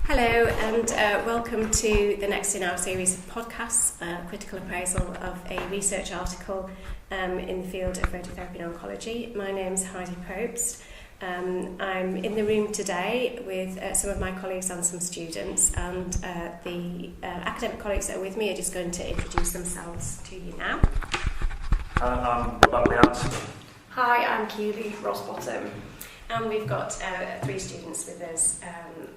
Hello and welcome to the next in our series of podcasts, critical appraisal of a research article in the field of radiotherapy and oncology. My name's Heidi Probst. I'm in the room today with some of my colleagues and some students, and the academic colleagues that are with me are just going to introduce themselves to you now. I'm Robert. Hi, I'm Keely Rossbottom. And we've got 3 students with us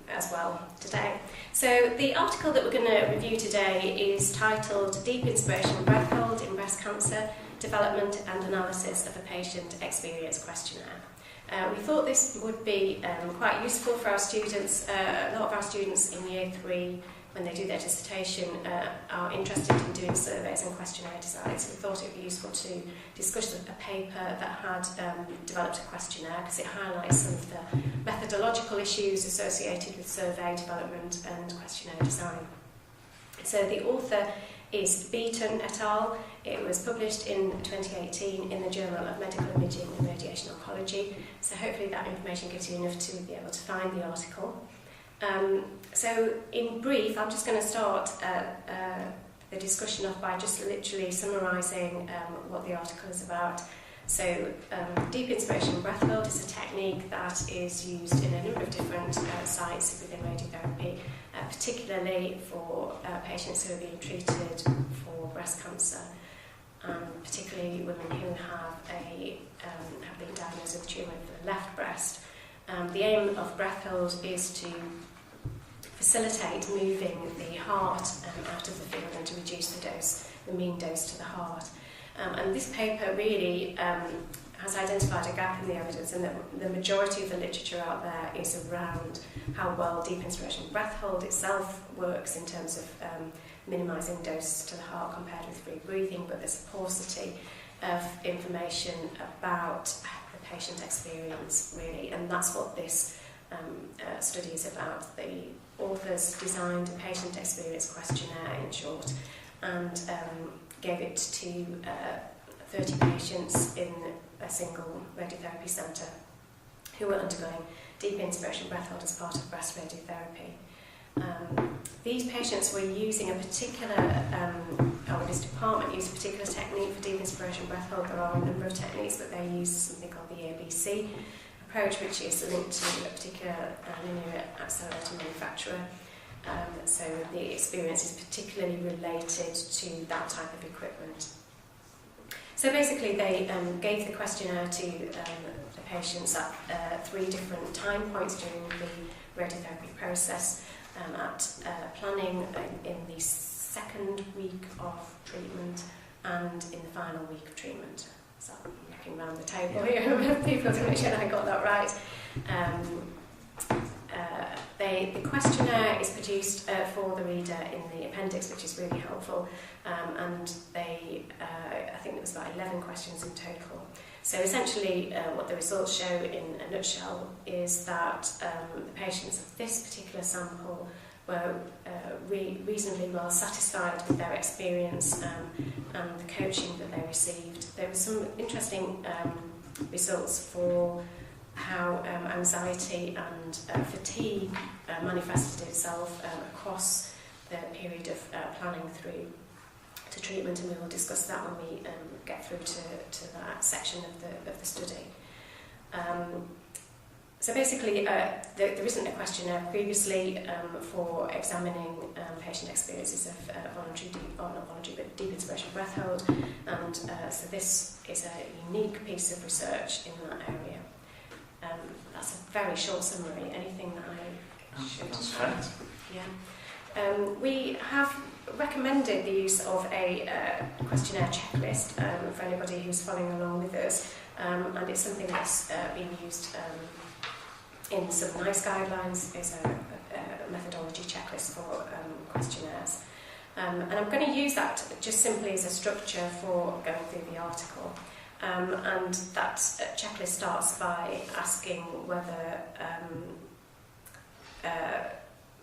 as well today. So the article that we're going to review today is titled Deep Inspiration and Breath Hold in Breast Cancer, Development and Analysis of a Patient Experience Questionnaire. We thought this would be quite useful for our students. A lot of our students in Year 3, when they do their dissertation, are interested in doing surveys and questionnaire designs. We thought it would be useful to discuss a paper that had developed a questionnaire because it highlights some of the methodological issues associated with survey development and questionnaire design. So the author is Beaton et al. It was published in 2018 in the Journal of Medical Imaging and Radiation Oncology. So hopefully that information gives you enough to be able to find the article. So in brief, I'm just going to start the discussion off by just literally summarising what the article is about. So deep inspiration and breath hold is a technique that is used in a number of different sites within radiotherapy, particularly for patients who are being treated for breast cancer, particularly women who have been diagnosed with a tumour for the left breast. The aim of breath hold is to facilitate moving the heart out of the field and to reduce the mean dose to the heart. And this paper really has identified a gap in the evidence, and the majority of the literature out there is around how well deep inspiration breath hold itself works in terms of minimising dose to the heart compared with free breathing, but there's a paucity of information about the patient experience really, and that's what this study is about. The authors designed a patient experience questionnaire, in short, and gave it to 30 patients in a single radiotherapy centre who were undergoing deep inspiration breath hold as part of breast radiotherapy. These patients were using a particular, or this department used a particular technique for deep inspiration breath hold. There are a number of techniques, but they use something called the ABC approach, which is linked to a particular linear accelerator manufacturer. So the experience is particularly related to that type of equipment. So basically they gave the questionnaire to the patients at 3 different time points during the radiotherapy process, at planning in the 2nd week of treatment and in the final week of treatment. So I'm looking around the table here, people to make sure I got that right. The questionnaire is produced for the reader in the appendix, which is really helpful, and I think there was about 11 questions in total. So essentially what the results show in a nutshell is that the patients of this particular sample were reasonably well satisfied with their experience and the coaching that they received. There were some interesting results for how anxiety and fatigue manifested itself across the period of planning through to treatment, and we will discuss that when we get through to that section of the study. So basically, there isn't a questionnaire previously for examining patient experiences of deep inspiration breath hold, and so this is a unique piece of research in that area. That's a very short summary. Anything that I should add? Yeah. We have recommended the use of a questionnaire checklist for anybody who's following along with us, and it's something that's been used in some NICE guidelines as a methodology checklist for questionnaires. And I'm going to use that just simply as a structure for going through the article. And that checklist starts by asking whether,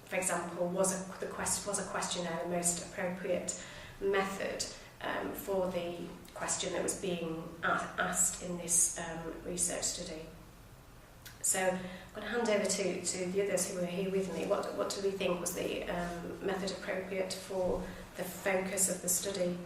for example, was a questionnaire the most appropriate method for the question that was being asked in this research study. So I'm going to hand over to the others who were here with me. What do we think was the method appropriate for the focus of the study?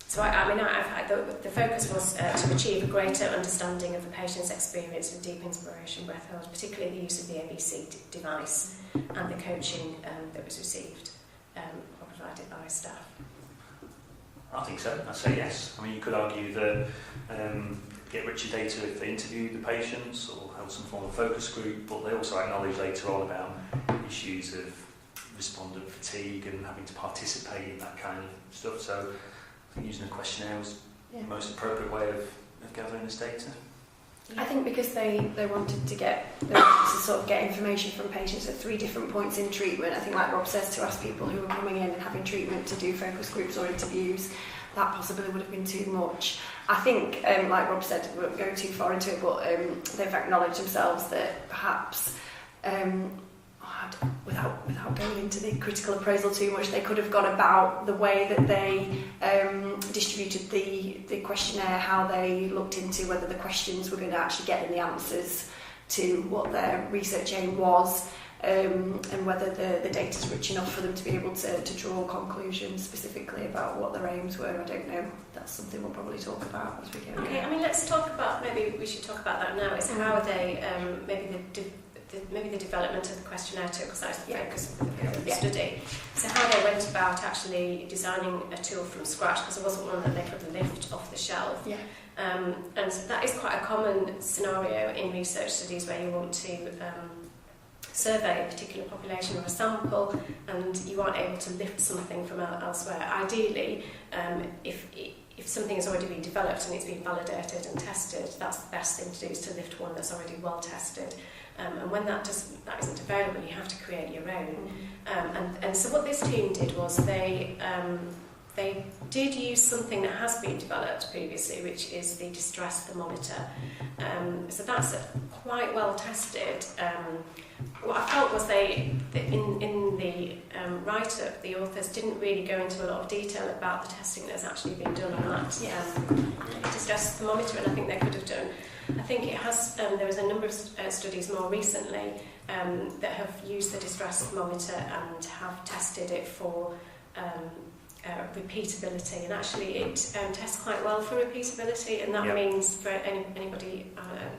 So the focus was to achieve a greater understanding of the patient's experience with deep inspiration breath hold, particularly the use of the ABC device and the coaching that was received or provided by staff. I think so. I'd say yes. I mean, you could argue that get richer data if they interviewed the patients or held some form of focus group, but they also acknowledge later on about issues of respondent fatigue and having to participate in that kind of stuff. So I think using a questionnaire was the most appropriate way of gathering this data. I think because they wanted to sort of get information from patients at 3 different points in treatment. I think, like Rob says, to ask people who are coming in and having treatment to do focus groups or interviews, that possibly would have been too much. I think, like Rob said, we won't go too far into it, but they've acknowledged themselves that perhaps, without going into the critical appraisal too much, they could have gone about the way that they distributed the questionnaire, how they looked into whether the questions were going to actually get them the answers to what their research aim was, and whether the data is rich enough for them to be able to draw conclusions specifically about what their aims were. I don't know. That's something we'll probably talk about as we go. Okay, I mean, let's talk about, maybe we should talk about that now, is how they, maybe the development of the questionnaire took as the focus of the study. So how they went about actually designing a tool from scratch, because there wasn't one that they could lift off the shelf. Yeah. And so that is quite a common scenario in research studies where you want to survey a particular population or a sample and you aren't able to lift something from elsewhere. Ideally, if something has already been developed and it's been validated and tested, that's the best thing to do, is to lift one that's already well tested. And when that isn't available, you have to create your own. And so what this team did was they did use something that has been developed previously, which is the distress thermometer. So that's quite well tested. What I felt was in the write-up, the authors didn't really go into a lot of detail about the testing that's actually been done on that distress thermometer, and I think they could have done. I think it has. There was a number of studies more recently that have used the distress thermometer and have tested it for repeatability, and actually it tests quite well for repeatability, and that means for anybody,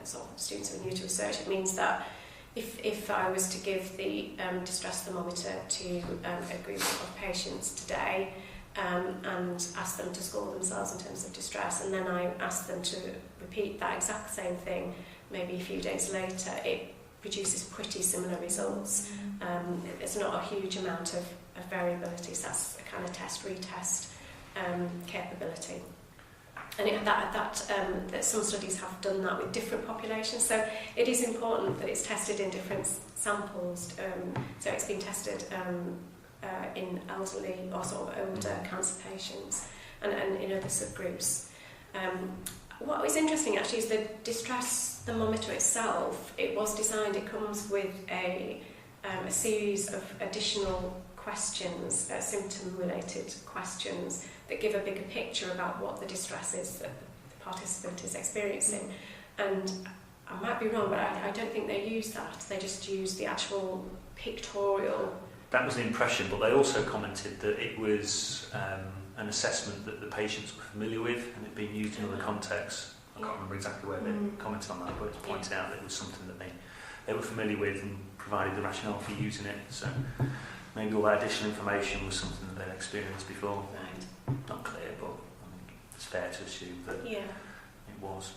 sort of students who are new to research, it means that if I was to give the distress thermometer to a group of patients today and ask them to score themselves in terms of distress, and then I ask them to repeat that exact same thing maybe a few days later, it produces pretty similar results. It's not a huge amount of variability, so that's a kind of test-retest capability. And that some studies have done that with different populations, so it is important that it's tested in different samples. So it's been tested in elderly or sort of older cancer patients and in other subgroups. What was interesting actually is the distress thermometer itself. It was designed, it comes with a series of additional questions, symptom-related questions, that give a bigger picture about what the distress is that the participant is experiencing. And I might be wrong, but I don't think they use that. They just use the actual pictorial. That was the impression, but they also commented that it was an assessment that the patients were familiar with and it being used in other contexts. I can't remember exactly where they commented on that, but it pointed out that it was something that they were familiar with and provided the rationale for using it. So maybe all that additional information was something that they'd experienced before. Right. Not clear, but I think it's fair to assume that it was.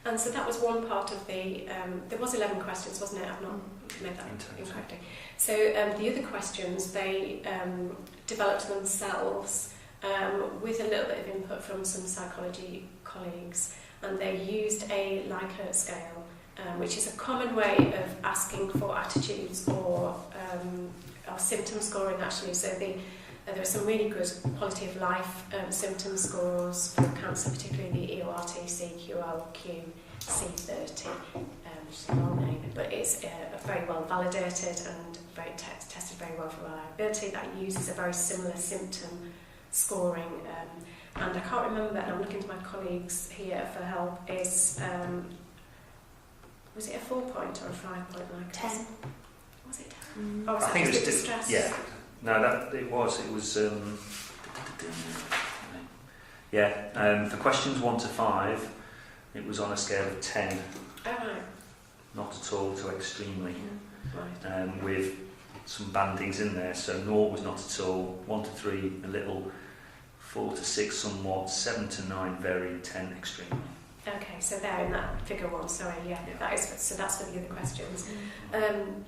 And so that was one part of the... there was 11 questions, wasn't it? I've not made that incorrectly. So the other questions, they developed themselves with a little bit of input from some psychology colleagues, and they used a Likert Scale, which is a common way of asking for attitudes or symptom scoring, actually. So there are some really good quality of life symptom scores for cancer, particularly the EORT, CQLQ, C30, which is a long name, but it's very well validated and tested very well for reliability. That uses a very similar symptom scoring, and I can't remember, and I'm looking to my colleagues here for help, Was it a 4-point or a 5-point Likert? 10. Was it 10? Or was I think it was distress? Yeah. No, it was. For questions 1 to 5, it was on a scale of 10. Oh, right. Not at all to extremely. Right. With some bandings in there. So 0 was not at all, 1 to 3 a little, 4 to 6 somewhat, 7 to 9 very, 10 extremely. Okay, so there in that figure 1, sorry, that is, so that's for the other questions. And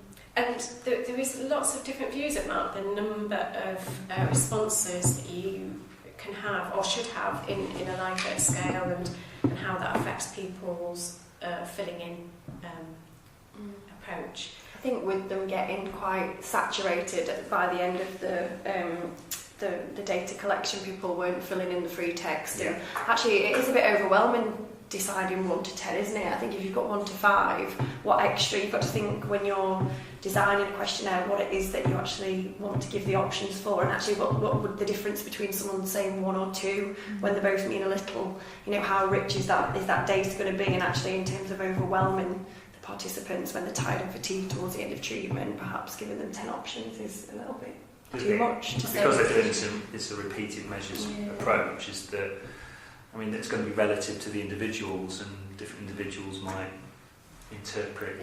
there is lots of different views about the number of responses that you can have or should have in a Likert scale, and how that affects people's filling in approach. I think with them getting quite saturated by the end of the data collection, people weren't filling in the free text. And actually, it is a bit overwhelming deciding 1 to 10, isn't it? I think if you've got 1 to 5, what extra you've got to think when you're designing a questionnaire, what it is that you actually want to give the options for, and actually what would the difference between someone saying 1 or 2 when they both mean a little, how rich is that data going to be, and actually in terms of overwhelming the participants when they're tired and fatigued towards the end of treatment, perhaps giving them 10 options is a little bit too much to say. Because they're doing it's a repeated measures approach, is that, it's going to be relative to the individuals, and different individuals might interpret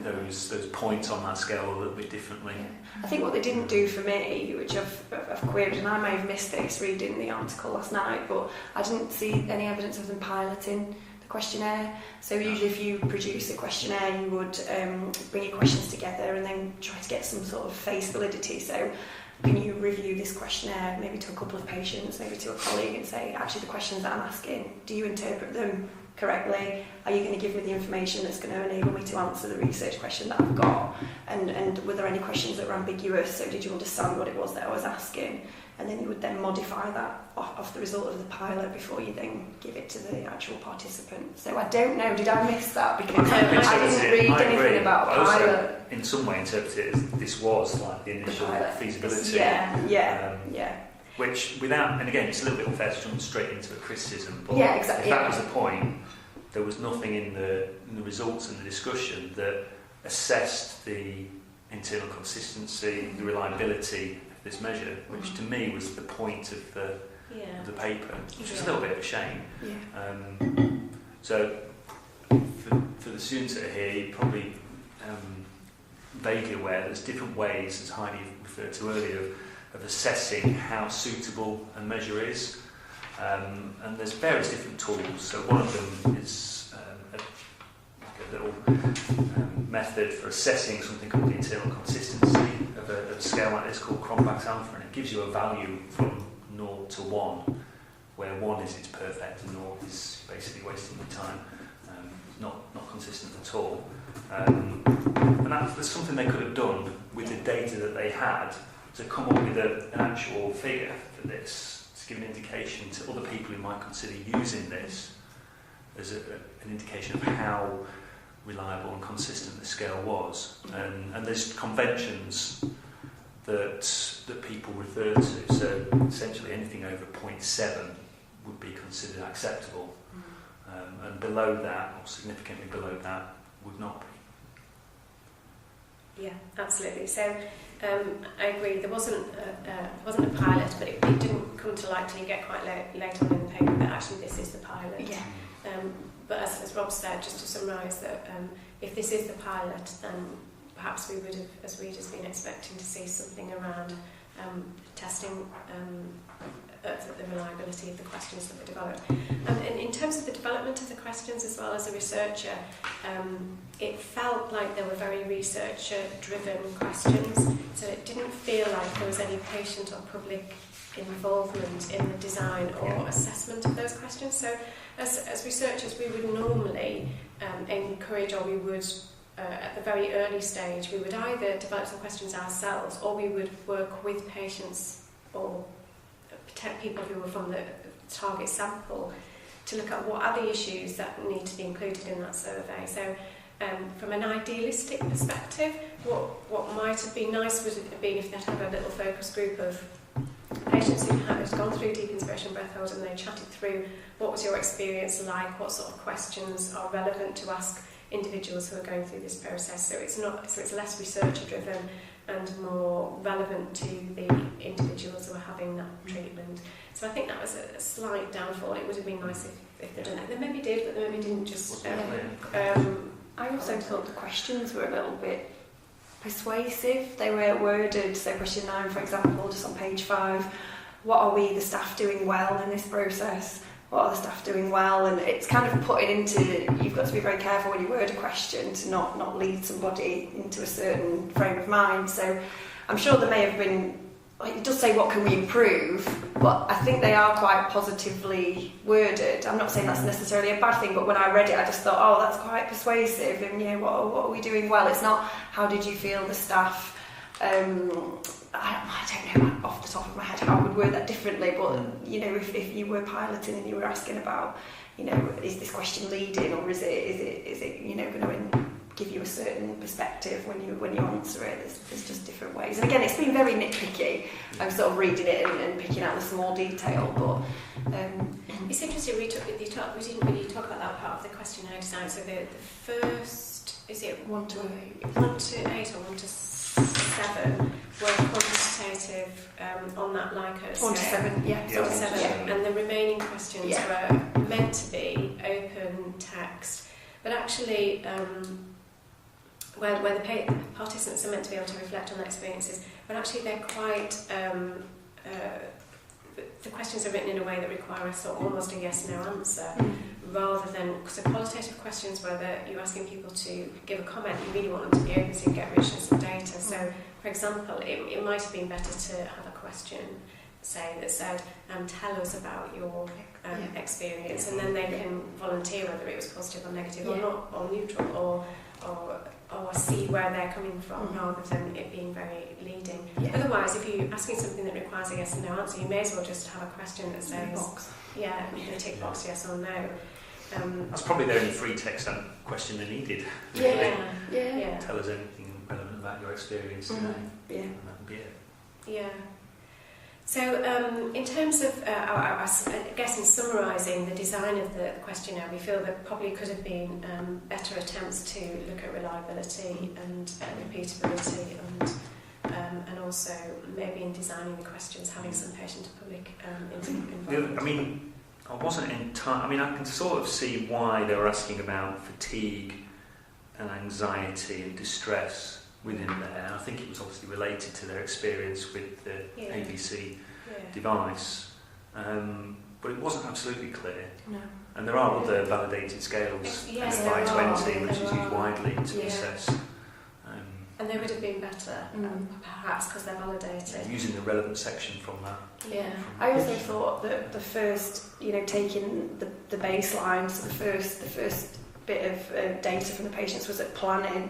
those points on that scale a little bit differently. I think what they didn't do for me, which I've queried, and I may have missed this reading the article last night, but I didn't see any evidence of them piloting the questionnaire. So usually if you produce a questionnaire, you would bring your questions together and then try to get some sort of face validity. So can you review this questionnaire maybe to a couple of patients, maybe to a colleague, and say, actually the questions that I'm asking, do you interpret them correctly? Are you going to give me the information that's going to enable me to answer the research question that I've got? And were there any questions that were ambiguous? So did you understand what it was that I was asking? And then you would then modify that off the result of the pilot before you then give it to the actual participant. So I don't know, did I miss that? Because I didn't read anything about a pilot. Also, in some way, interpret it as this was like the initial feasibility. Yeah. Which, without, and again, it's a little bit unfair to jump straight into a criticism, but exactly. If that was the point, there was nothing in the results and the discussion that assessed the internal consistency, the reliability of this measure, which to me was the point of the paper, which is a little bit of a shame. So, for the students that are here, you're probably vaguely aware there's different ways, as Heidi referred to earlier, of assessing how suitable a measure is, and there's various different tools. So one of them is a little method for assessing something called the internal consistency of a scale like this called Cronbach's alpha, and it gives you a value from 0 to 1, where 1 is it's perfect and 0 is basically wasting your time, not consistent at all. And that's something they could have done with the data that they had, to come up with an actual figure for this, to give an indication to other people who might consider using this as an indication of how reliable and consistent the scale was. And there's conventions that people refer to, so essentially anything over 0.7 would be considered acceptable, and below that, or significantly below that, would not be. Yeah, absolutely. So I agree. There wasn't a pilot, but it didn't come to light till you get quite late on in the paper that actually this is the pilot. Yeah. But as Rob said, just to summarise, that if this is the pilot, then perhaps we would have, as readers, been expecting to see something around testing the reliability of the questions that were developed. And in terms of the development of the questions, as well as a researcher, it felt like they were very researcher-driven questions, so it didn't feel like there was any patient or public involvement in the design or assessment of those questions. So as researchers, we would normally encourage, or we would at the very early stage, we would either develop some questions ourselves, or we would work with patients or people who were from the target sample to look at what are the issues that need to be included in that survey. So from an idealistic perspective, what might have been nice would have been if they'd had a little focus group of patients who had gone through deep inspiration breath hold, and they chatted through what was your experience like, what sort of questions are relevant to ask individuals who are going through this process. So it's less researcher driven and more relevant to the individuals who are having that treatment. So I think that was a slight downfall. It would have been nice if they'd done it. They maybe did, but they maybe didn't just... I also thought the questions were a little bit persuasive. They were worded, so question 9, for example, just on page 5, what are we, the staff, doing well in this process? What are the staff doing well? And it's kind of putting into, you've got to be very careful when you word a question to not lead somebody into a certain frame of mind. So I'm sure there may have been, it does say what can we improve, but I think they are quite positively worded. I'm not saying that's necessarily a bad thing, but when I read it I just thought, oh, that's quite persuasive, and what are we doing well? It's not how did you feel the staff. I don't know off the top of my head how I would word that differently, but if you were piloting and you were asking about, is this question leading, or is it going to give you a certain perspective when you answer it? There's just different ways. And again, it's been very nitpicky. I'm sort of reading it and picking out the small detail, but it's interesting. We didn't really talk about that part of the questionnaire design. So the first, is it 1 to 8? 1 to 8 or 1 to 7 were quantitative on that Likert Scale. 1 to 7, yeah. 1 to 7, yeah. And the remaining questions were meant to be open text, but actually where the participants are meant to be able to reflect on their experiences, but actually they're quite the questions are written in a way that require almost a yes/no answer, rather than, so qualitative questions where you're asking people to give a comment, you really want them to be open to get richness of data. So, for example, it might have been better to have a question, say, that said, tell us about your experience, and then they can volunteer whether it was positive or negative or not, or neutral, or see where they're coming from, rather than it being very leading. Otherwise, if you're asking something that requires a yes and no answer, you may as well just have a question that says, a tick box, yes or no. That's probably the only free text question they needed. Yeah. Tell us anything relevant about your experience today. Yeah. And that would be it. Yeah. So in terms of, I guess in summarising the design of the questionnaire, we feel there probably could have been better attempts to look at reliability and repeatability, and also maybe in designing the questions having some patient-to-public involvement. I wasn't entirely... I can sort of see why they were asking about fatigue and anxiety and distress within there. I think it was obviously related to their experience with the ABC device, but it wasn't absolutely clear. No. And there are other validated scales, MFI-20, which is used widely to assess. And they would have been better, perhaps, because they're validated. Using the relevant section from that. Yeah. I also thought that the first, taking the baseline, so the first bit of data from the patients was at planning,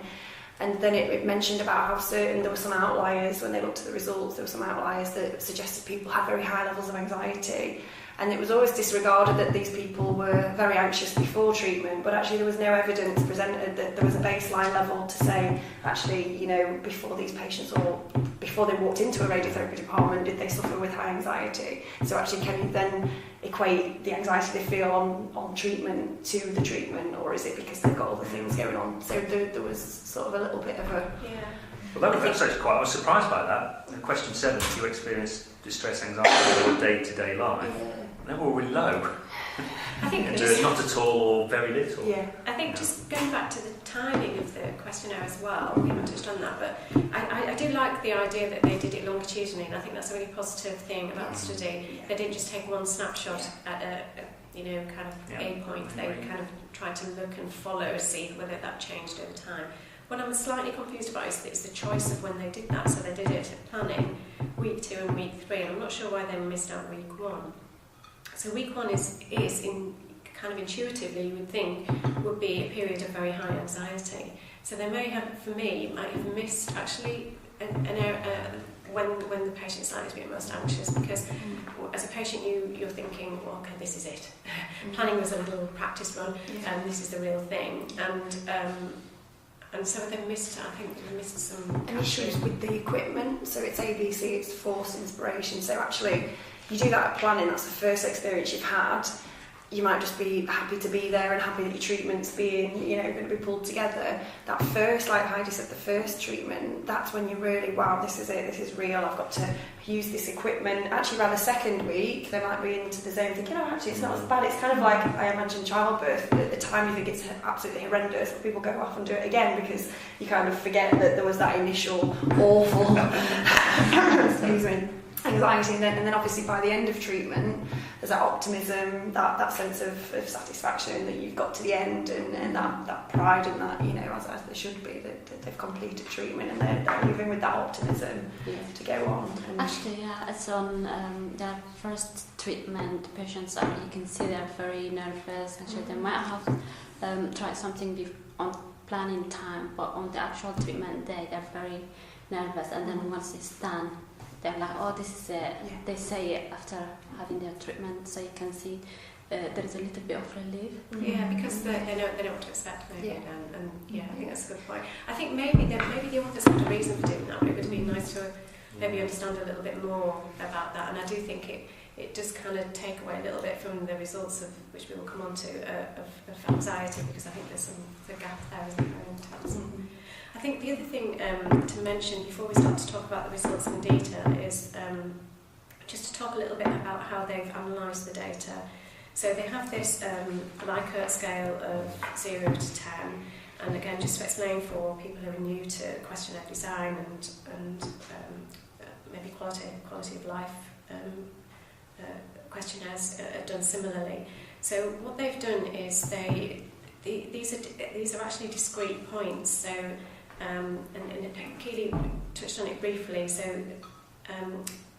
and then it mentioned about how certain there were some outliers when they looked at the results. There were some outliers that suggested people had very high levels of anxiety, and it was always disregarded that these people were very anxious before treatment, but actually there was no evidence presented that there was a baseline level to say, actually, before these patients, or before they walked into a radiotherapy department, did they suffer with high anxiety? So actually, can you then equate the anxiety they feel on treatment to the treatment, or is it because they've got other things going on? So there was sort of a little bit of a... Well, that's actually I was surprised by that. In question 7, do you experience distress, anxiety in your day-to-day life? They were really low. I think not at all or very little. Yeah, I think just going back to the timing of the questionnaire as well, we haven't touched on that, but I do like the idea that they did it longitudinally, and I think that's a really positive thing about the study. They didn't just take one snapshot at a point. They kind of tried to look and follow, see whether that changed over time. What I'm slightly confused about is the choice of when they did that. So they did it at planning, week 2 and week 3, and I'm not sure why they missed out week 1. So week 1 is in kind of intuitively, you would think, would be a period of very high anxiety. So they may have, for me, might have missed actually when the patient's likely to be most anxious, because as a patient you're thinking, well, okay, this is it. Planning was a little practice run, and this is the real thing. And so they missed, I think they missed some issues with the equipment. So it's ABC, it's force inspiration. So actually, you do that at planning, that's the first experience you've had. you might just be happy to be there and happy that your treatment's being, going to be pulled together. That first, like Heidi said, the first treatment, that's when you really, wow, this is it, this is real, I've got to use this equipment. Actually, around the second week, they might be into the zone thinking, actually, it's not as bad. It's kind of like, I imagine, childbirth. At the time, you think it's absolutely horrendous, but people go off and do it again because you kind of forget that there was that initial awful excuse me, anxiety, and then obviously by the end of treatment there's that optimism, that sense of satisfaction that you've got to the end, and that pride, and that, as there should be, that they've completed treatment and they're living with that optimism to go on. And actually, it's on their first treatment, patients you can see they're very nervous. Actually, they might have tried something on planning time, but on the actual treatment day they're very nervous, and then once it's done, they're like, oh, this is it. Yeah. They say it after having their treatment, so you can see there is a little bit of relief. Yeah, because they know what to expect, maybe, Yeah. and I think that's a good point. I think maybe the authors had a reason for doing that, but it would have been nice to maybe understand a little bit more about that, and I do think it does kind of take away a little bit from the results of, which we will come on to, of anxiety, because I think there's the gap there, isn't there, very intense. I think the other thing to mention before we start to talk about the results in detail is just to talk a little bit about how they've analysed the data. So they have this Likert Scale of 0 to 10, and again, just to explain for people who are new to questionnaire design and maybe quality of life questionnaires are done similarly. So what they've done is these are actually discrete points. So and Keely touched on it briefly. So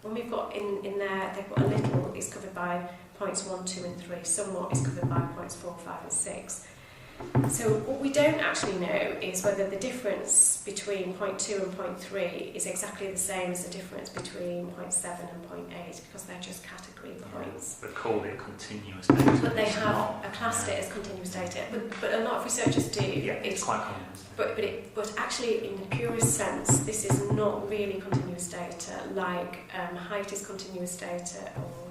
when we've got in there, they've got a little is covered by points 1, 2 and 3. Somewhat is covered by points 4, 5 and 6. So what we don't actually know is whether the difference between point 2 and point 3 is exactly the same as the difference between point 7 and point 8, because they're just category points. But called it continuous data. But they have classed it as continuous data. But a lot of researchers do. Yeah, it's quite common. But actually, in the purest sense, this is not really continuous data, like height is continuous data, or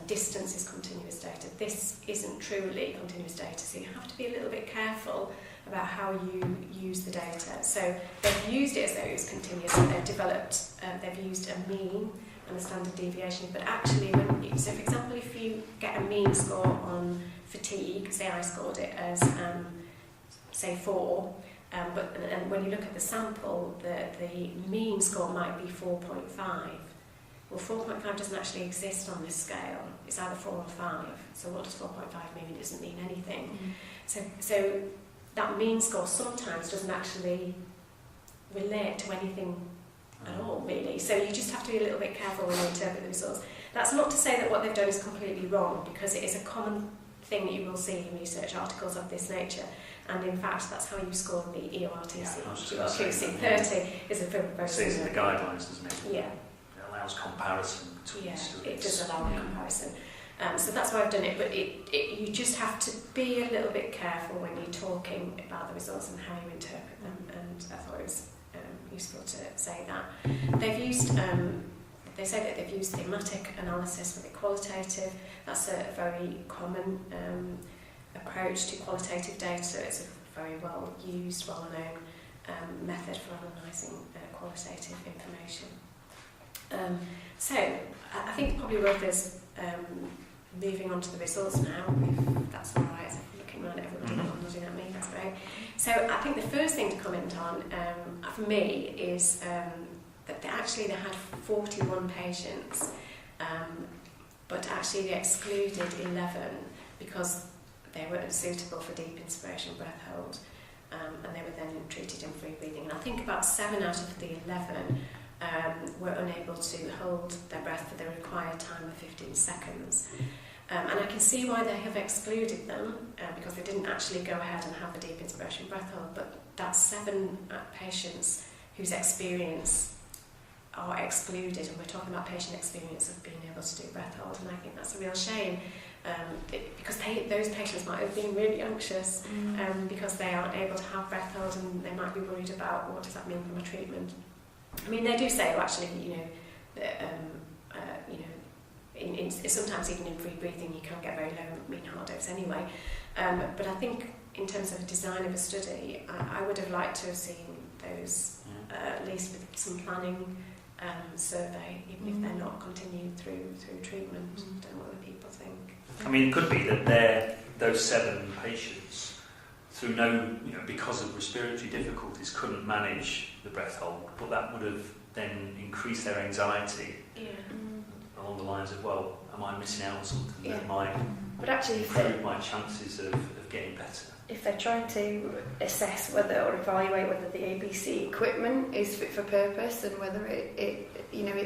distance is continuous data. This isn't truly continuous data, so you have to be a little bit careful about how you use the data. So they've used it as though it was continuous, and they've used a mean and a standard deviation, but actually, so for example, if you get a mean score on fatigue, say I scored it as, say 4, and when you look at the sample, the mean score might be 4.5. Well, 4.5 doesn't actually exist on this scale. It's either 4 or 5. So what does 4.5 mean? It doesn't mean anything. So that mean score sometimes doesn't actually relate to anything at all, really. So you just have to be a little bit careful when you interpret the results. That's not to say that what they've done is completely wrong, because it is a common thing that you will see in research articles of this nature. And in fact, that's how you score the EORTC. QC30 is a very similar. It's in the guidelines, doesn't it? Yeah. Allows comparison between it does allow comparison. So that's why I've done it, but you just have to be a little bit careful when you're talking about the results and how you interpret them, and I thought it was useful to say that. They say that they've used thematic analysis with it qualitative. That's a very common approach to qualitative data. It's a very well used, well-known method for analysing qualitative information. So I think probably worth us moving on to the results now, if that's all right. So I'm looking around at everybody not nodding at me, that's great. So I think the first thing to comment on for me is that they had 41 patients, but actually they excluded 11 because they were unsuitable for deep inspiration breath hold, and they were then treated in free breathing. And I think about 7 out of the 11 were unable to hold their breath for the required time of 15 seconds. And I can see why they have excluded them, because they didn't actually go ahead and have a deep inspiration breath hold, but that's 7 patients whose experience are excluded, and we're talking about patient experience of being able to do breath hold, and I think that's a real shame, because those patients might have been really anxious because they aren't able to have breath hold, and they might be worried about what does that mean for my treatment. I mean, they do say, actually, sometimes even in free breathing you can't get very low mean heart dose anyway. But I think in terms of the design of a study, I would have liked to have seen those at least with some planning survey, even if they're not continued through treatment. I don't know what other people think. I mean, it could be that those 7 patients, through because of respiratory difficulties, couldn't manage the breath hold, but that would have then increased their anxiety along the lines of, well, am I missing out on something that might improve my chances of getting better? If they're trying to assess whether or evaluate whether the ABC equipment is fit for purpose and whether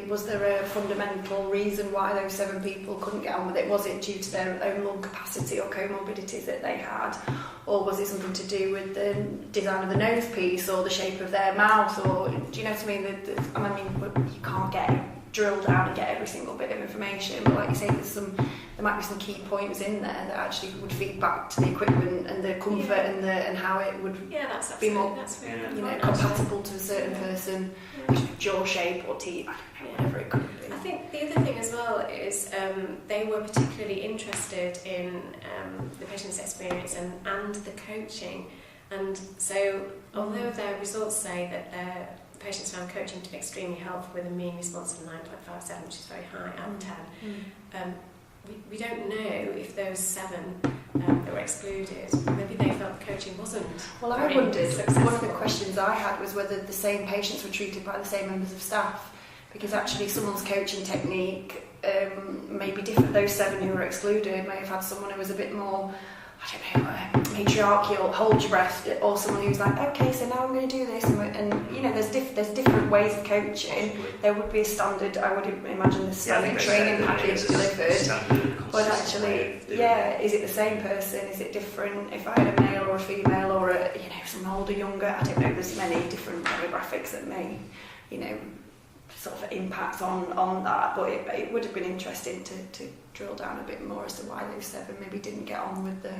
was there a fundamental reason why those 7 people couldn't get on with it? Was it due to their own lung capacity or comorbidities that they had? Or was it something to do with the design of the nose piece or the shape of their mouth? Or do you know what I mean? You can't drill down and get every single bit of information, but like you say, there might be some key points in there that actually would feed back to the equipment and the comfort and how it would be more compatible to a certain person, jaw shape or teeth, whatever it could be. I think the other thing as well is they were particularly interested in the patient's experience and the coaching, and so although their results say that their patients found coaching to be extremely helpful with a mean response of 9.57, which is very high out of 10. We don't know if those 7 that were excluded, maybe they felt the coaching wasn't. Well, I wondered, one of the questions I had was whether the same patients were treated by the same members of staff, because actually someone's coaching technique may be different. Those 7 who were excluded may have had someone who was a bit more, matriarchal, hold your breath, or someone who's like, okay, so now I'm going to do this, and there's different ways of coaching. There would be a standard, I would imagine, the standard training package delivered, but actually, is it the same person? Is it different if I had a male or a female or some older, younger? I don't know. There's many different demographics that may, sort of impact on that, but it would have been interesting to drill down a bit more as to why those 7 maybe didn't get on with the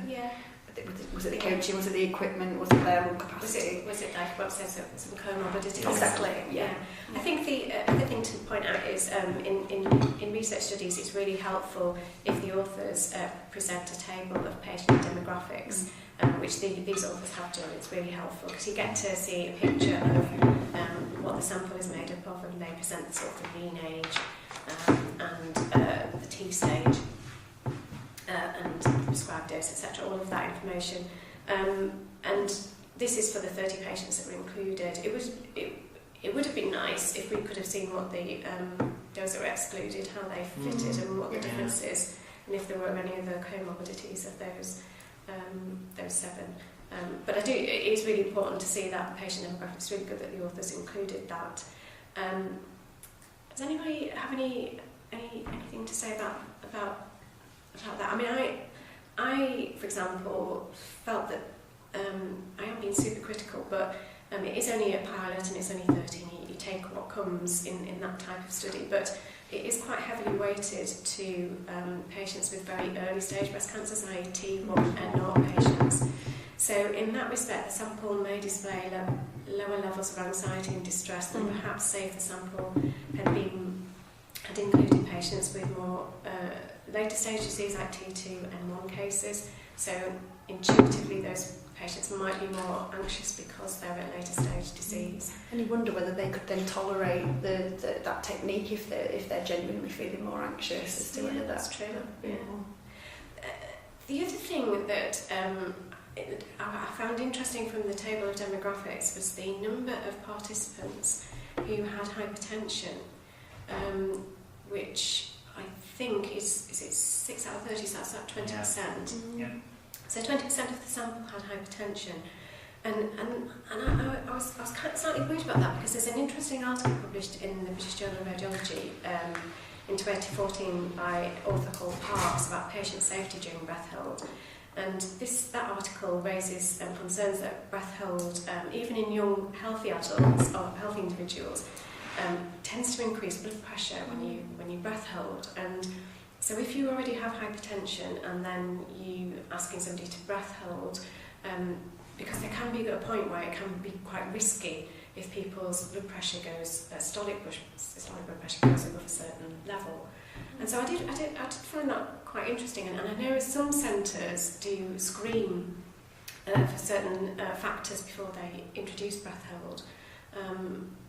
was it the coaching, was it the equipment, was it their lung capacity, was it like what says some comorbidities? Exactly. I think the other thing to point out is in research studies it's really helpful if the authors present a table of patient demographics, which these authors have done. It's really helpful because you get to see a picture of what the sample is made up of, and they present the sort of mean age and the T stage and the prescribed dose, etc. All of that information, and this is for the 30 patients that were included. It would have been nice if we could have seen what the those that were excluded, how they fitted, and what the difference is, and if there were any other comorbidities of those 7. But it is really important to see that patient demographic. It's really good that the authors included that. Does anybody have anything to say about that? I mean, I for example felt that I am being super critical, but it is only a pilot and it's only 13. You take what comes in that type of study, but it is quite heavily weighted to patients with very early stage breast cancers, i.e. T1 and N0 patients. So in that respect, the sample may display lower levels of anxiety and distress than perhaps say if the sample had included patients with more later stage disease like T2 and N1 cases. So intuitively those patients might be more anxious because they're at later stage disease. And you wonder whether they could then tolerate that technique if they're genuinely feeling more anxious as to whether that's true. The other thing that I found interesting from the table of demographics was the number of participants who had hypertension, which I think is it 6 out of 30, so that's at 20%. Yeah. So 20% of the sample had hypertension, and I was kind of slightly worried about that because there's an interesting article published in the British Journal of Radiology in 2014 by author called Parks about patient safety during breath hold. And that article raises concerns that breath hold, even in young, healthy adults or healthy individuals, tends to increase blood pressure when you breath hold. And so if you already have hypertension and then you asking somebody to breath hold, because there can be a point where it can be quite risky if people's blood pressure goes, systolic blood pressure goes above a certain level. And so I did find that quite interesting, and I know some centres do screen for certain factors before they introduce breath hold.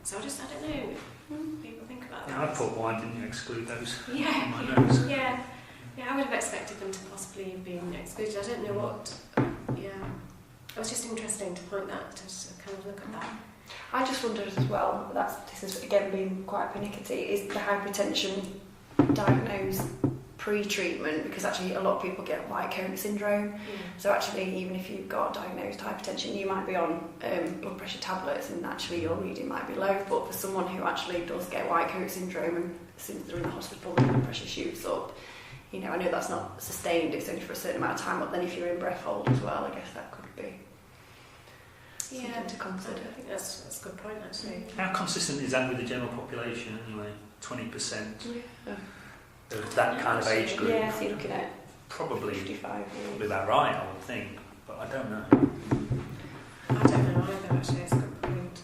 So I don't know what people think about that. Yeah, I thought, why didn't you exclude those? Yeah, I would have expected them to possibly have been excluded. I don't know what. Yeah, it was just interesting to point that, to kind of look at that. I just wondered as well. This has again been quite pernickety. Is the hypertension diagnosed pre-treatment? Because actually a lot of people get white coat syndrome. So actually, even if you've got diagnosed hypertension, you might be on blood pressure tablets, and actually your reading might be low. But for someone who actually does get white coat syndrome, and since they're in the hospital, the blood pressure shoots up. You know, I know that's not sustained; it's only for a certain amount of time. But then if you're in breath hold as well, I guess that could be something to consider. I think that's a good point, actually. How consistent is that with the general population anyway? 20%. Yeah. Of that kind of age group. Yeah, so you're looking at probably 55 years. about right, I would think, but I don't know. I don't know either, actually. It's a good point.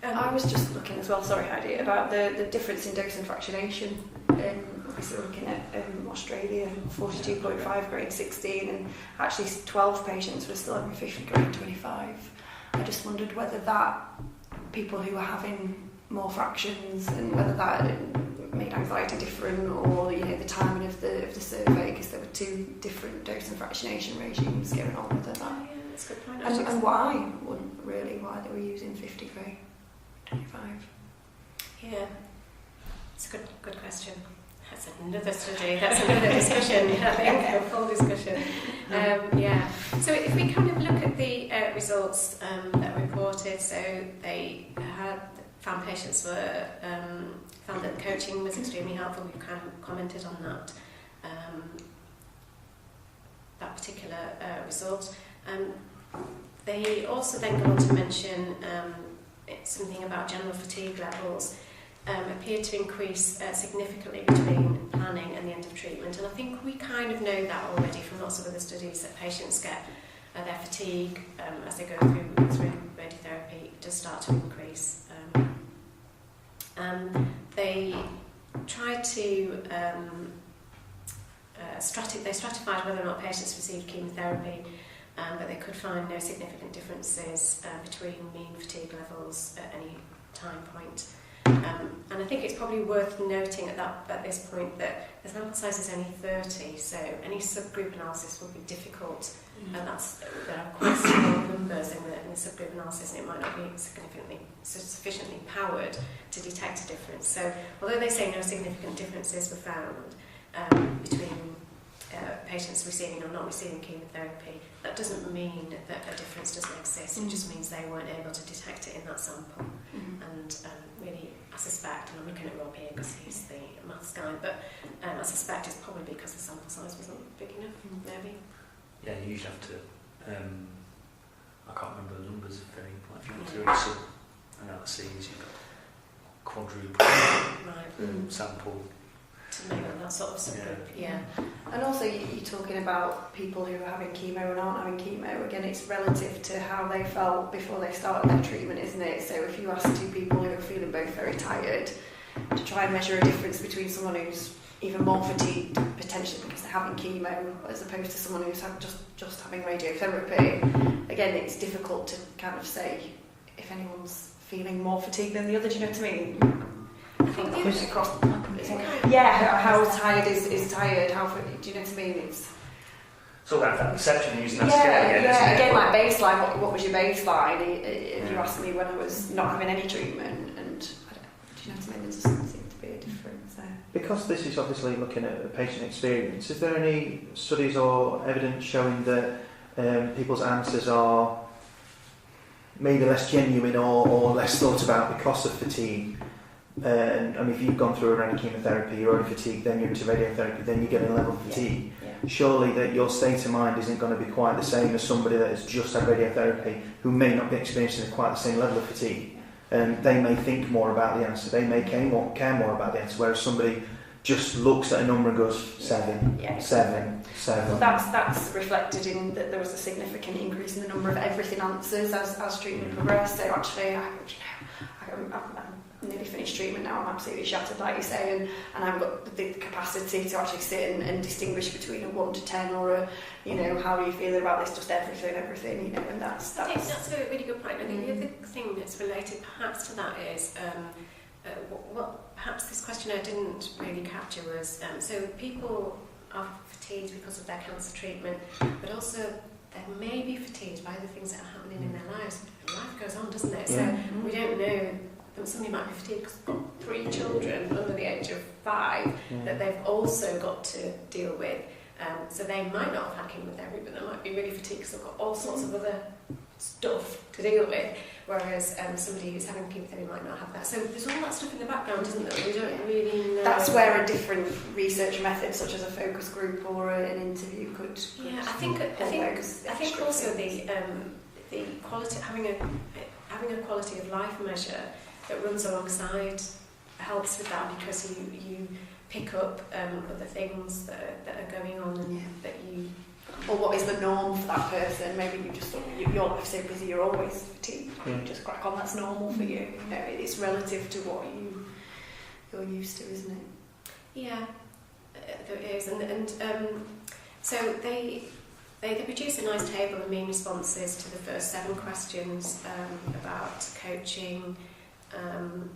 I was just looking as well, sorry Heidi, about the difference in dose and fractionation. Obviously looking at Australia, 42.5 grade 16, and actually 12 patients were still having 50 grade 25. I just wondered whether that people who were having more fractions, and whether that made anxiety different, or the timing of the survey, because there were two different dose and fractionation regimes going on with that. Yeah, that's a good point. And why they were using 50 grade 25? Yeah, it's a good question. That's another study, that's another discussion, I think, a full discussion. Yeah, so if we kind of look at the results that were reported, so they found patients were, found that the coaching was extremely helpful. We've kind of commented on that particular result. They also then go on to mention something about general fatigue levels appeared to increase significantly between planning and the end of treatment. And I think we kind of know that already from lots of other studies, that patients get their fatigue as they go through radiotherapy does start to increase. They tried to they stratified whether or not patients received chemotherapy, but they could find no significant differences between mean fatigue levels at any time point. And I think it's probably worth noting at this point that the sample size is only 30, so any subgroup analysis will be difficult, and there are quite small numbers in the subgroup analysis, and it might not be sufficiently powered to detect a difference. So although they say no significant differences were found between patients receiving or not receiving chemotherapy, that doesn't mean that a difference doesn't exist. It just means they weren't able to detect it in that sample. And really, I suspect, and I'm looking at Rob here because he's the maths guy, but I suspect it's probably because the sample size wasn't big enough, maybe. Yeah, you usually have to, I can't remember the numbers, if you want to do some analyses, you've got quadruple sample. To make that sort of subgroup, yeah. And also you're talking about people who are having chemo and aren't having chemo. Again, it's relative to how they felt before they started their treatment, isn't it? So if you ask two people who are feeling both very tired to try and measure a difference between someone who's even more fatigued, potentially because they're having chemo, as opposed to someone who's just having radiotherapy, again, it's difficult to kind of say if anyone's feeling more fatigued than the other. Do you know what I mean? I think across. Yeah, how tired is tired? How do you know what I mean? It's all that perception using that scale again. Yeah, again, like baseline. What was your baseline? If you asked me when I was not having any treatment, and do you know what I mean? There doesn't seem to be a difference there. Because this is obviously looking at a patient experience, is there any studies or evidence showing that people's answers are maybe less genuine or less thought about because of fatigue? I mean, if you've gone through a round of chemotherapy, you're already fatigued, then you're into radiotherapy, then you get a level of fatigue. Yeah. Surely that your state of mind isn't going to be quite the same as somebody that has just had radiotherapy who may not be experiencing quite the same level of fatigue. They may think more about the answer, they may care more about the answer, whereas somebody just looks at a number and goes 7, 7. Well, that's reflected in that there was a significant increase in the number of everything answers as treatment progressed. So actually, I'm nearly finished finished treatment now, I'm absolutely shattered, like you say, and I haven't got the capacity to actually sit and distinguish between a 1 to 10 or a, how are you feeling about this, just everything, and that's... I think that's a really good point. I think the other thing that's related perhaps to that is what perhaps this questionnaire didn't really capture was, so people are fatigued because of their cancer treatment, but also they may be fatigued by the things that are happening in their lives. Life goes on, doesn't it? So we don't know that somebody might be fatigued because they've got 3 children under the age of 5 that they've also got to deal with. So they might not have had chemotherapy, but they might be really fatigued because they've got all sorts of other stuff to deal with, whereas somebody who's having chemotherapy might not have that. So there's all that stuff in the background, isn't there? We don't really know. That's where a different research method, such as a focus group or an interview, could I think also the quality, having a quality of life measure that runs alongside helps with that, because you pick up other things that are going on and that you... Or what is the norm for that person? Maybe you just thought your life's so busy, you're always fatigued. You just crack on, that's normal for you. It's relative to what you're used to, isn't it? Yeah, there is. And so they produce a nice table of mean responses to the first 7 questions about coaching, and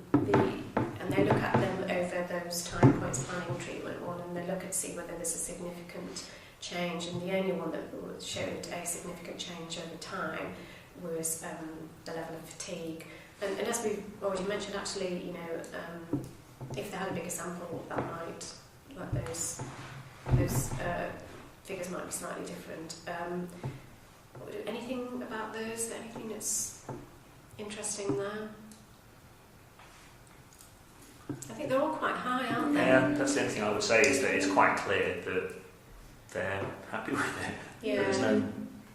they look at them over those time points, planning treatment 1, and they look at see whether there's a significant change, and the only one that showed a significant change over time was the level of fatigue. And as we've already mentioned, actually, if they had a bigger sample, that might, like those figures might be slightly different. Anything about those? Anything that's interesting there? I think they're all quite high, aren't they? Yeah, that's the only thing I would say is that it's quite clear that they're happy with it. Yeah. There's no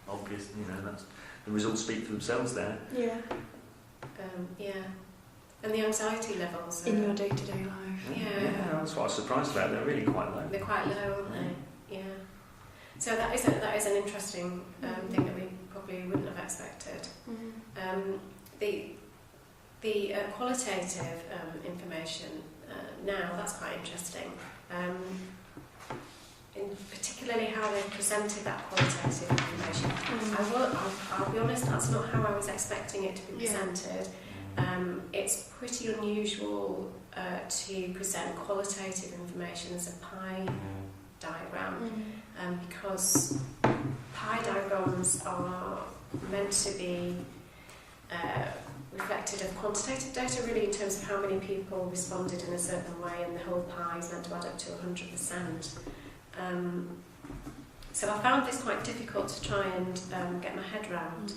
obvious, that's, the results speak for themselves there. Yeah. And the anxiety levels in your day-to-day life. Yeah, that's what I was surprised about. They're really quite low. They're quite low, aren't they? Yeah. So that is an interesting thing that we probably wouldn't have expected. The qualitative information now, that's quite interesting. In particularly how they presented that qualitative information. I'll be honest, that's not how I was expecting it to be presented. It's pretty unusual to present qualitative information as a pie diagram, because pie diagrams are meant to be reflected of quantitative data, really, in terms of how many people responded in a certain way, and the whole pie is meant to add up to 100%. So I found this quite difficult to try and get my head around.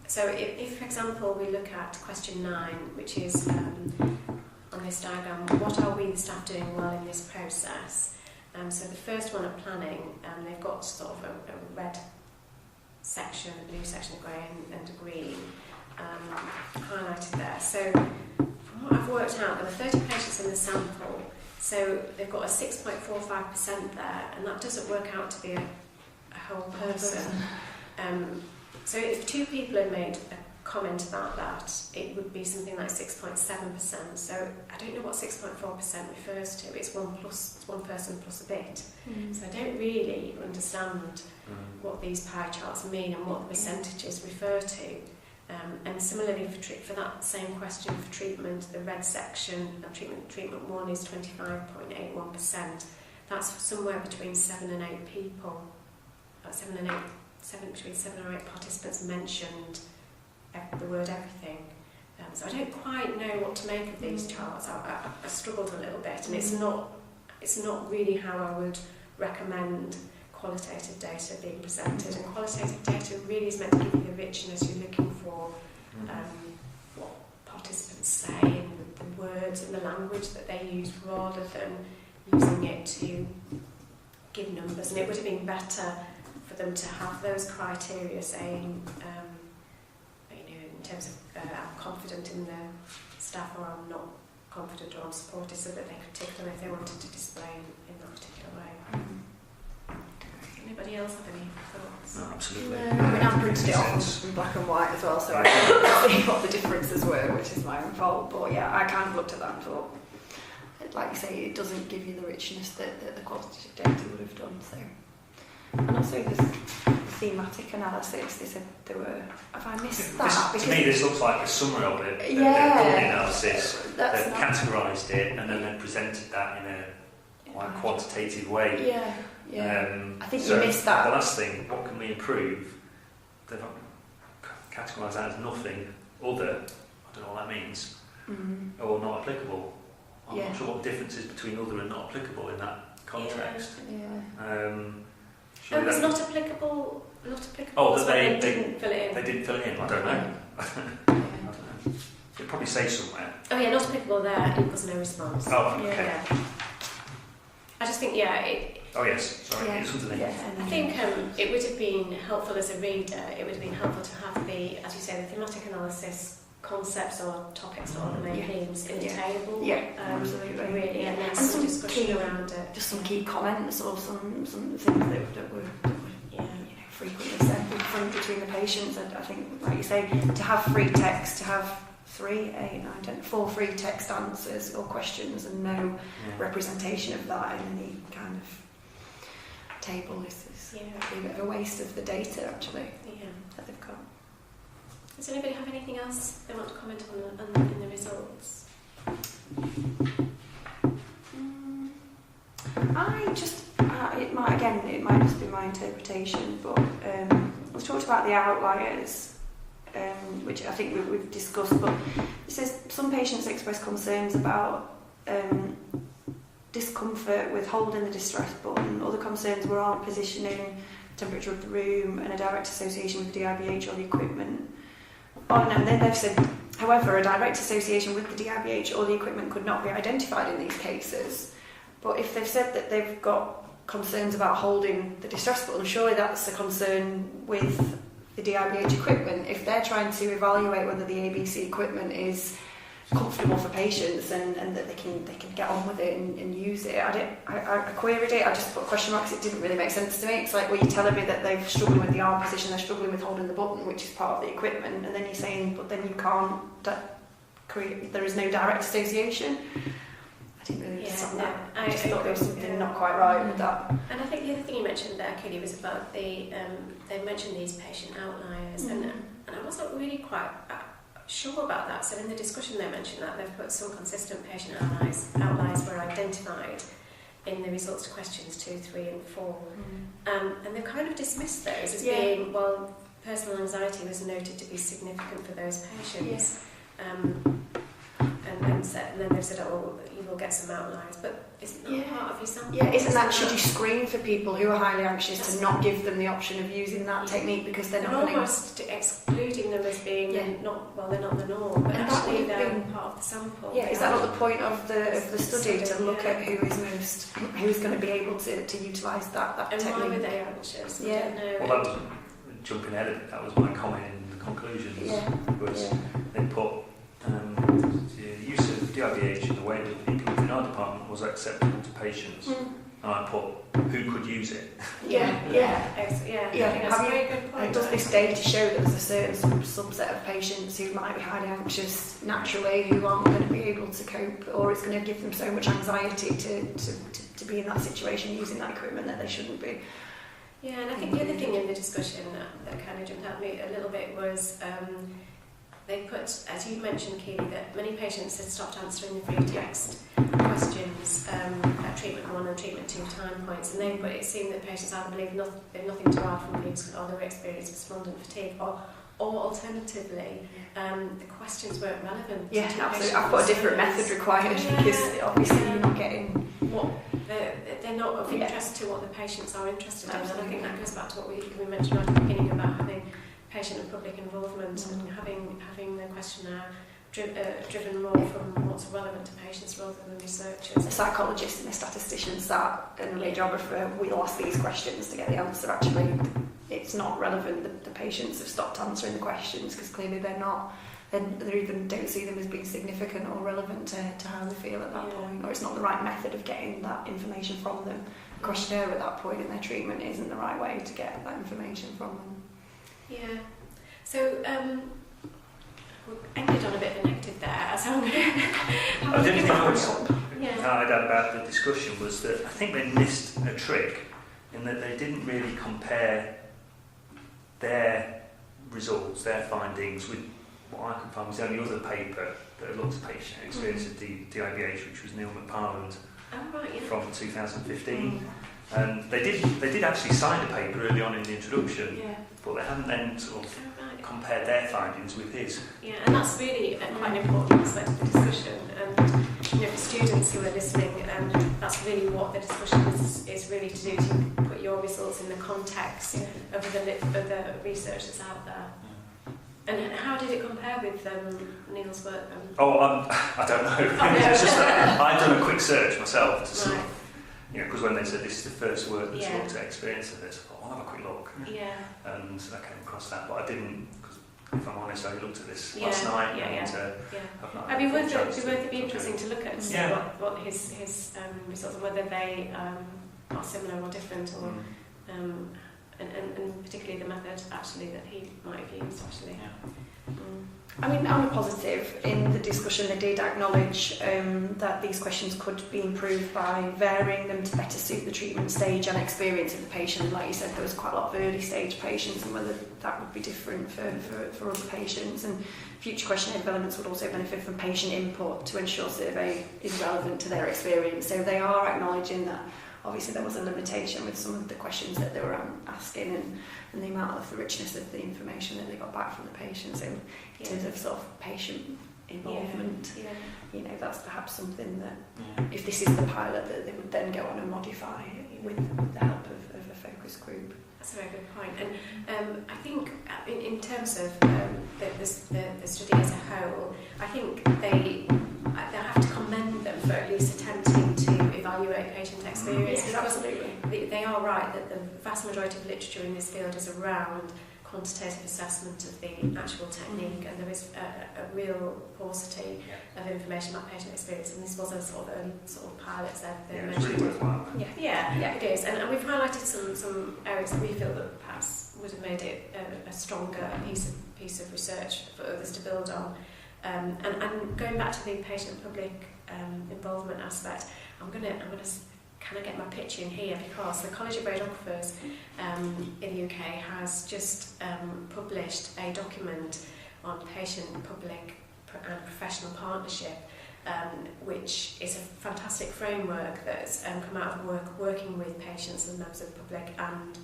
So if, for example, we look at question 9, which is on this diagram, what are we, the staff, doing well in this process? So the first one at planning, they've got sort of a red section, a blue section, a grey and a green highlighted there. So from what I've worked out, there were 30 patients in the sample, so they've got a 6.45% there, and that doesn't work out to be a whole person. So if 2 people had made a comment about that, it would be something like 6.7%. So I don't know what 6.4% refers to. It's one person plus a bit. So I don't really understand what these pie charts mean and what the percentages refer to. And similarly for that same question for treatment, the red section of treatment 1 is 25.81%. That's somewhere between 7 and 8 people. Between 7 or 8 participants mentioned the word everything. So I don't quite know what to make of these charts. I struggled a little bit, and it's not really how I would recommend qualitative data being presented. And qualitative data really is meant to give you the richness you're looking for, what participants say, and the words and the language that they use, rather than using it to give numbers. And it would have been better for them to have those criteria saying, in terms of I'm confident in the staff, or I'm not confident, or I'm supportive, so that they could tick them if they wanted to display in that particular way. Anybody else have any thoughts? No, absolutely. No, I mean, I printed it off in black and white as well, so I couldn't see what the differences were, which is my own fault. But yeah, I kind of looked at that and thought, like you say, it doesn't give you the richness that the quantitative data would have done. So, and also this thematic analysis. They said there were. Have I missed that? To me, this looks like a summary of it. Yeah. They've done the analysis. That's They've categorised it, and then they've presented that in a quite quantitative way. Yeah. Yeah. I think so you missed that. The last thing, what can we improve? They've not categorised that as nothing other. I don't know what that means. Or not applicable. I'm not sure what the difference is between other and not applicable in that context. It was not applicable. Not applicable. Oh, that they didn't fill it in. They didn't fill it in. I don't know. I don't know. It probably says somewhere. Oh yeah, not applicable there equals no response. Oh, okay. Yeah. I just think Oh yes, sorry, it's underneath. I think it would have been helpful as a reader. It would have been helpful to have as you say, the thematic analysis concepts or topics or the main themes in a table. Yeah, absolutely. Really, and then some discussion key, around it. Just some key comments or some things that were frequently said from between the patients. I think, like you say, to have free text, to have 4 free text answers or questions and no representation of that in any kind of table is a bit of a waste of the data actually that they've got. Does anybody have anything else they want to comment on in the results? It might just be my interpretation, but we've talked about the outliers, which I think we've discussed, but it says some patients express concerns about discomfort with holding the distress button. Other concerns were arm positioning, temperature of the room, and a direct association with DIBH or the equipment. And then they've said, however, a direct association with the DIBH or the equipment could not be identified in these cases. But if they've said that they've got concerns about holding the distress button, surely that's a concern with the DIBH equipment. If they're trying to evaluate whether the ABC equipment is comfortable for patients and that they can get on with it and use it. I queried it, I just put question marks, it didn't really make sense to me. It's like, well, you're telling me that they're struggling with the arm position, they're struggling with holding the button, which is part of the equipment, and then you're saying, but then you can't there is no direct association. I didn't really understand that. I just thought there was something not quite right with that. And I think the other thing you mentioned there, Kelly, was about they mentioned these patient outliers, and I wasn't really quite sure about that. So in the discussion they mentioned that they've put some consistent patient outliers were identified in the results to questions 2, 3 and 4. And they've kind of dismissed those as being, well, personal anxiety was noted to be significant for those patients. And then they've said, oh, you will get some outliers, but isn't that part of your sample? Yeah, isn't that, should you screen for people who are highly anxious to not give them the option of using that technique because they're not going to... almost excluding them as being they're not the norm, but actually they're part of the sample. Yeah, is that not the point of the study, to look at who's going to be able to utilise that technique? And why were they anxious? Yeah. I don't know. Well, that was jumping ahead of it. That was my comment in the conclusions. They put the use of DIBH in the way that people within our department was acceptable to patients. And I put, who could use it? I think that's a very good point. Does this data show that there's a certain subset of patients who might be highly anxious naturally, who aren't going to be able to cope, or it's going to give them so much anxiety to be in that situation using that equipment that they shouldn't be? Yeah, and I think the other thing in the discussion that kind of jumped at me a little bit was they put, as you mentioned, Keely, that many patients had stopped answering the free text questions at treatment 1 and treatment 2 time points, and then it seemed that patients either believed nothing to add from these, or they were experiencing despondent fatigue, or alternatively, the questions weren't relevant. Yeah, absolutely. I've got a different method required because obviously you're not getting what they're not of interest to what the patients are interested in. And I think that goes back to what we mentioned right at the beginning about having patient and public involvement and having the questionnaire driven more from what's relevant to patients rather than researchers. The psychologists and the statisticians and the radiographer will ask these questions to get the answer. Actually, it's not relevant. The patients have stopped answering the questions because clearly they're not and they even don't see them as being significant or relevant to how they feel at that point, or it's not the right method of getting that information from them. The questionnaire at that point in their treatment isn't the right way to get that information from them. Yeah. So we ended on a bit of a negative there. So I'm going to the only thing I was Yeah. I'd add about the discussion was that I think they missed a trick in that they didn't really compare their results, their findings, with what I could find was the only other paper that looked at patient experience at DIBH, which was Neil McParland's from 2015. And they did actually cite a paper early on in the introduction, but they hadn't then sort of compared their findings with his. Yeah, and that's really quite an important aspect of the discussion. And for students who are listening, that's really what the discussion is really to do, to put your results in the context of the research that's out there. And how did it compare with Neil's work then? I don't know. It's just that I'd done a quick search myself to sort of, because when they said this is the first work that's looked at experience of this, I thought, I'll have a quick look. Yeah. And I came across that, but I didn't, because if I'm honest, I looked at this last night and I've not. It'd be interesting to look at what his results, and whether they are similar or different, or and particularly the method actually that he might have used actually. I mean, on a positive, in the discussion they did acknowledge that these questions could be improved by varying them to better suit the treatment stage and experience of the patient. Like you said, there was quite a lot of early stage patients, and whether that would be different for other patients. And future questionnaire developments would also benefit from patient input to ensure survey is relevant to their experience. So they are acknowledging that obviously there was a limitation with some of the questions that they were asking, and the amount of the richness of the information that they got back from the patients in terms of sort of patient involvement. That's perhaps something that if this is the pilot, that they would then go on and modify with the help of a focus group. That's a very good point. And I think in terms of the study as a whole, I think they have to commend them for at least attempting to evaluate patient experience. Yes, absolutely. They are right that the vast majority of literature in this field is around quantitative assessment of the actual technique, and there is a real paucity of information about patient experience, and this was a sort of pilot that they mentioned. It's really worthwhile. Yeah, it is, and we've highlighted some areas that we feel that perhaps would have made it a stronger piece of research for others to build on. And going back to the patient-public involvement aspect, I'm gonna kind of get my pitch in here, because the College of Radiographers in the UK has just published a document on patient-public and professional partnership, which is a fantastic framework that's come out of working with patients and members of the public and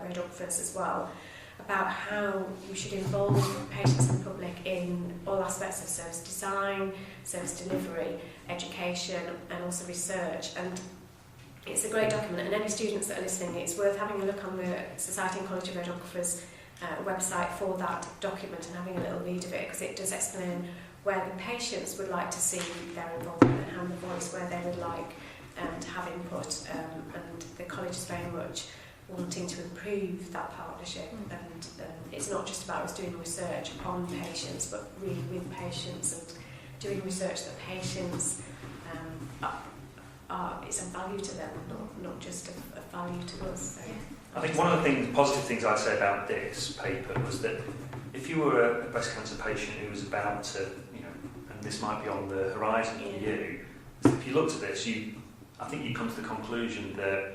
radiographers as well, about how you should involve patients and the public in all aspects of service design, service delivery, education, and also research. And it's a great document, and any students that are listening, it's worth having a look on the Society and College of Radiographers website for that document and having a little read of it, because it does explain where the patients would like to see their involvement and have the voice, where they would like to have input, and the college is very much wanting to improve that partnership, and it's not just about us doing research on patients, but really with patients and doing research that patients it's a value to them, not just a value to us. So. I think one of the positive things I'd say about this paper was that if you were a breast cancer patient who was about to, and this might be on the horizon for you, if you looked at this, I think you come to the conclusion that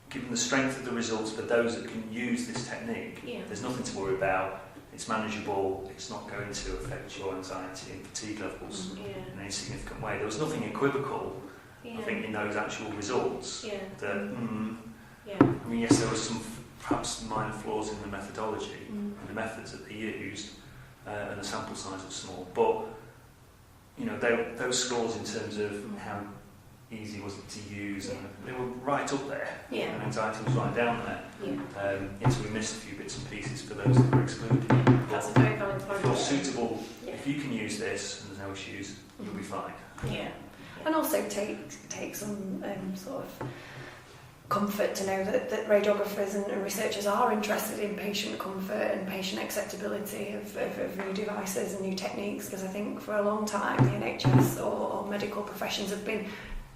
given the strength of the results for those that can use this technique, there's nothing to worry about. It's manageable. It's not going to affect your anxiety and fatigue levels in any significant way. There was nothing equivocal, I think, in those actual results. I mean, yes, there were some perhaps minor flaws in the methodology and the methods that they used, and the sample size was small. But those scores in terms of how easy was it to use, and they were right up there, and anxiety was right down there. Yes, we missed a few bits and pieces for those that were excluded. That's a very valid point. If you're suitable, if you can use this and there's no issues, you'll be fine. And also take some sort of comfort to know that radiographers and researchers are interested in patient comfort and patient acceptability of new devices and new techniques, because I think for a long time the NHS or medical professions have been,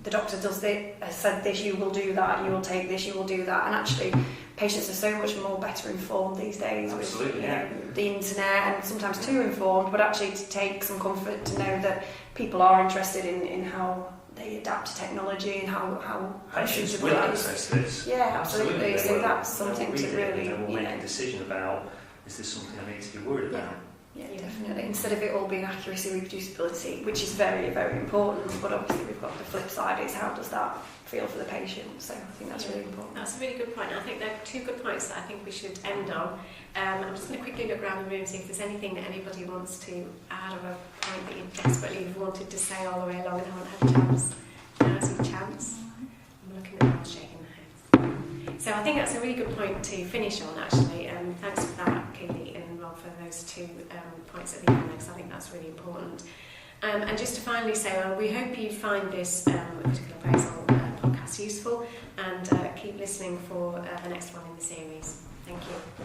the doctor does this, has said this, you will do that, you will take this, you will do that, and actually patients are so much more better informed these days. Absolutely, with the internet, and sometimes too informed, but actually to take some comfort to know that people are interested in how they adapt to technology and how patients suitable will it is. access this. Yeah, absolutely. They So will. that's something They'll to read it really, and they will make a decision about, is this something I need to be worried about? Yeah, definitely. Instead of it all being accuracy, reproducibility, which is very, very important, but obviously we've got the flip side, is how does that feel for the patient? So I think that's really important. That's a really good point. I think there are two good points that I think we should end on. I'm just going to quickly look around the room and see if there's anything that anybody wants to add, or a point that you desperately have wanted to say all the way along and haven't had a chance. Now's your chance. I'm looking at them shaking their heads. So I think that's a really good point to finish on, actually. Thanks for that, Katie and Rob, for those 2 points at the end, because I think that's really important. And just to finally say, we hope you find this critical appraisal podcast useful, and keep listening for the next one in the series. Thank you.